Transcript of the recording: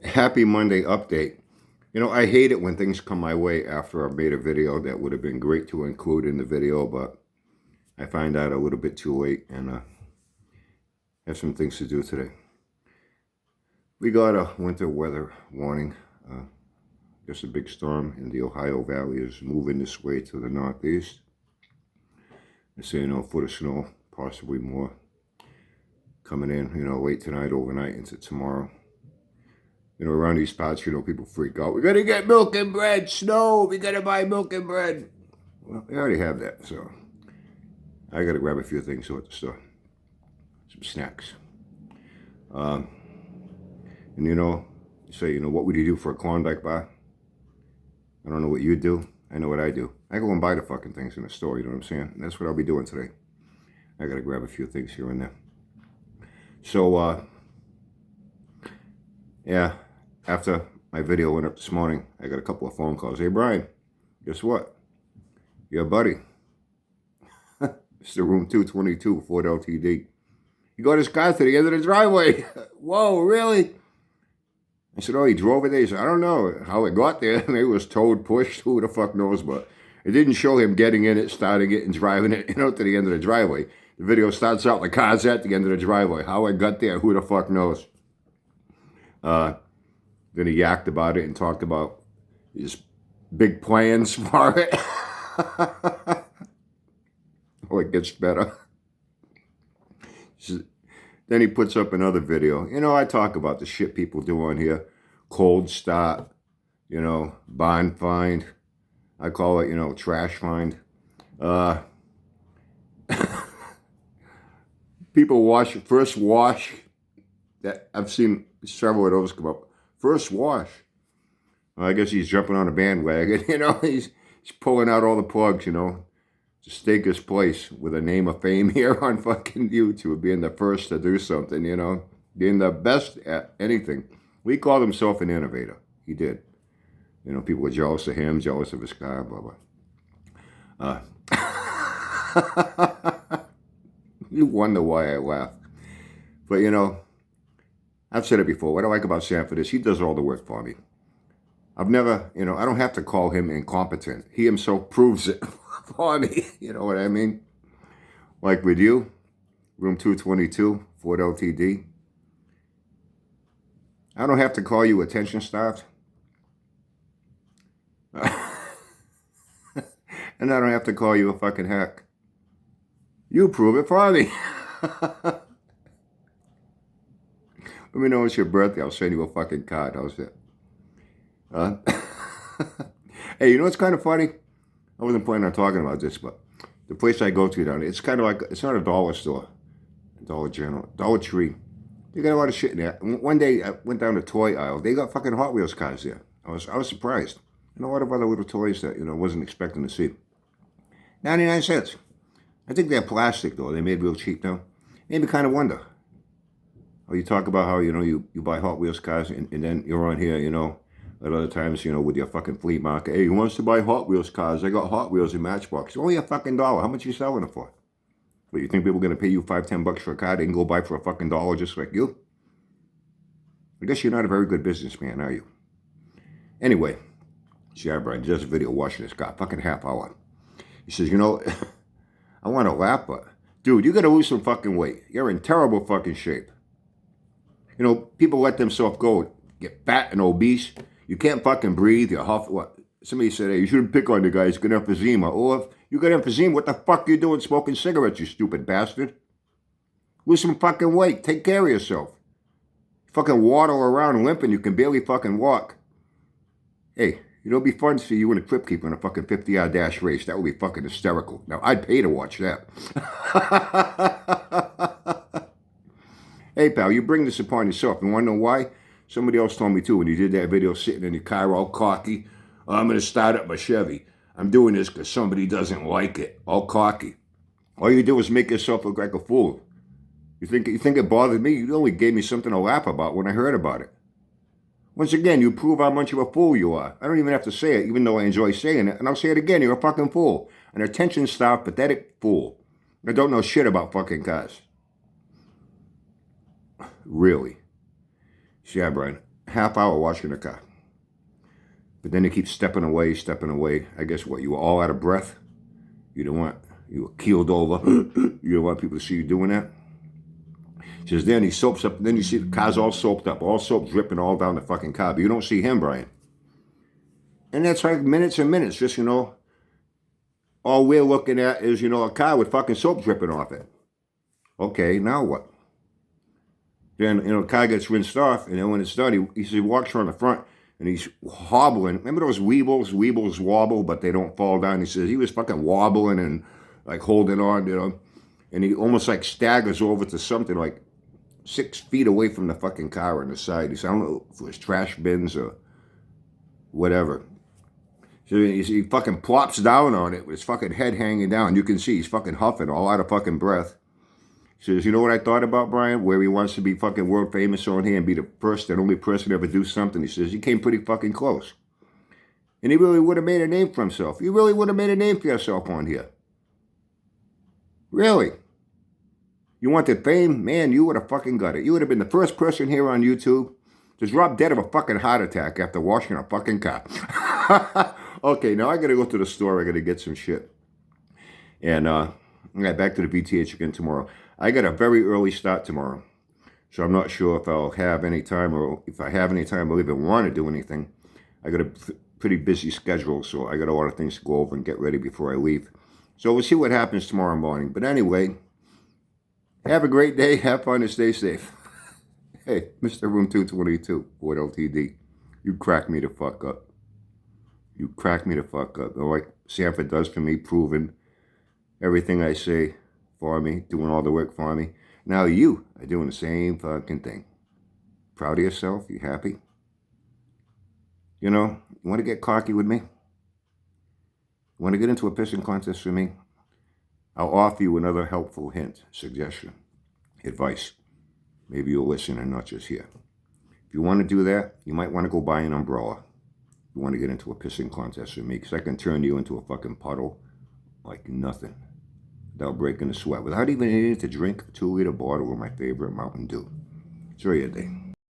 Happy Monday update. I hate it when things come my way after I've made a video that would have been great to include in the video, but I find out a little bit too late and have some things to do today. We got a winter weather warning. Just a big storm in the Ohio Valley is moving this way to the northeast. They're saying a foot of snow, possibly more, coming in, late tonight, overnight, into tomorrow. Around these parts, people freak out. We gotta get milk and bread. Snow. We gotta buy milk and bread. Well, they already have that, so I gotta grab a few things at the store. Some snacks. And you say, what would you do for a Klondike bar? I don't know what you do. I know what I do. I go and buy the fucking things in the store, you know what I'm saying? And that's what I'll be doing today. I gotta grab a few things here and there. So, yeah, after my video went up this morning, I got a couple of phone calls. Hey, Brian, guess what? Your buddy, Mr. Room 222, Ford LTD, he got his car to the end of the driveway. Whoa, really? I said, oh, he drove it there? He said, I don't know how it got there. Maybe it was towed, pushed, who the fuck knows, but it didn't show him getting in it, starting it, and driving it, to the end of the driveway. The video starts out, the car's at the end of the driveway. How it got there, who the fuck knows? Then he yacked about it and talked about his big plans for it. Oh, it gets better. Then he puts up another video. I talk about the shit people do on here. Cold start, bond find. I call it, trash find. People first wash. That I've seen several of those come up. First wash. Well, I guess he's jumping on a bandwagon. He's pulling out all the plugs, to stake his place with a name of fame here on fucking YouTube, being the first to do something, being the best at anything. He called himself an innovator. He did. People were jealous of him, jealous of his car, blah, blah. You wonder why I laugh. But, I've said it before. What I like about Sanford is he does all the work for me. I've never, I don't have to call him incompetent. He himself proves it for me. You know what I mean? Like with you, room 222, Ford LTD. I don't have to call you attention starved. And I don't have to call you a fucking hack. You prove it for me. Let me know it's your birthday. I'll send you a fucking card. How's that? Hey, what's kind of funny? I wasn't planning on talking about this, but the place I go to down there, it's kind of like, it's not a dollar store, a Dollar General, Dollar Tree. They got a lot of shit in there. One day I went down the toy aisle. They got fucking Hot Wheels cars there. I was surprised. And a lot of other little toys that, wasn't expecting to see. 99 cents. I think they're plastic, though. They're made real cheap now. Made me kind of wonder. Oh, you talk about how, you buy Hot Wheels cars and then you're on here, at other times, with your fucking flea market. Hey, who wants to buy Hot Wheels cars? I got Hot Wheels in Matchbox. It's only a fucking $1. How much are you selling it for? What, you think people are going to pay you $5, $10 for a car they can go buy for a fucking $1 just like you? I guess you're not a very good businessman, are you? Anyway, yeah, Brian, just a video watching this guy, fucking half hour. He says, I want to laugh, but dude, you got to lose some fucking weight. You're in terrible fucking shape. People let themselves go, get fat and obese. You can't fucking breathe. You're huff. What? Somebody said, hey, you shouldn't pick on the guy. He's got emphysema. Or if you got emphysema, what the fuck are you doing smoking cigarettes, you stupid bastard? Lose some fucking weight. Take care of yourself. Fucking waddle around limping. You can barely fucking walk. Hey, it'd be fun to see you in a Crypt Keeper in a fucking 50-yard dash race. That would be fucking hysterical. Now, I'd pay to watch that. Hey, pal, you bring this upon yourself. You want to know why? Somebody else told me, too, when you did that video sitting in your car all cocky. Oh, I'm going to start up my Chevy. I'm doing this because somebody doesn't like it. All cocky. All you do is make yourself look like a fool. You think it bothered me? You only gave me something to laugh about when I heard about it. Once again, you prove how much of a fool you are. I don't even have to say it, even though I enjoy saying it. And I'll say it again, you're a fucking fool. An attention-starved, pathetic fool. I don't know shit about fucking cars. Really. Yeah, Brian. half hour washing the car. But then they keep stepping away, stepping away. I guess what, you were all out of breath? You don't want, you were keeled over. You don't want people to see you doing that? She says, then he soaps up, and then you see the car's all soaped up, all soap dripping all down the fucking car. But you don't see him, Brian. And that's like minutes and minutes, just, you know, all we're looking at is, you know, a car with fucking soap dripping off it. Okay, now what? Then, you know, the car gets rinsed off, and then when it's done, he walks around the front, and he's hobbling. Remember those Weebles? Weebles wobble, but they don't fall down. He says he was fucking wobbling and, like, holding on, you know. And he almost, like, staggers over to something, like, 6 feet away from the fucking car on the side. He said, I don't know if it was trash bins or whatever. So he fucking plops down on it with his fucking head hanging down. You can see he's fucking huffing, all out of fucking breath. He says, you know what I thought about, Brian? Where he wants to be fucking world famous on here and be the first and only person to ever do something. He says, he came pretty fucking close. And he really would have made a name for himself. You really would have made a name for yourself on here. Really? You wanted fame? Man, you would have fucking got it. You would have been the first person here on YouTube to drop dead of a fucking heart attack after washing a fucking car. Okay, now I gotta go to the store. I gotta get some shit. And back to the BTH again tomorrow. I got a very early start tomorrow. So I'm not sure if I'll have any time, or if I have any time, I'll even want to do anything. I got a pretty busy schedule, so I got a lot of things to go over and get ready before I leave. So we'll see what happens tomorrow morning. But anyway, have a great day. Have fun and stay safe. Hey, Mr. Room 222, Ford LTD. You crack me the fuck up. You crack me the fuck up. Like Sanford does for me, proving everything I say for me, doing all the work for me. Now you are doing the same fucking thing. Proud of yourself? You happy? You know, you want to get cocky with me? You want to get into a pissing contest with me? I'll offer you another helpful hint, suggestion, advice. Maybe you'll listen and not just hear. If you want to do that, you might want to go buy an umbrella. You want to get into a pissing contest with me, because I can turn you into a fucking puddle like nothing without breaking a sweat, without even needing to drink a 2-liter bottle of my favorite Mountain Dew. Enjoy your day.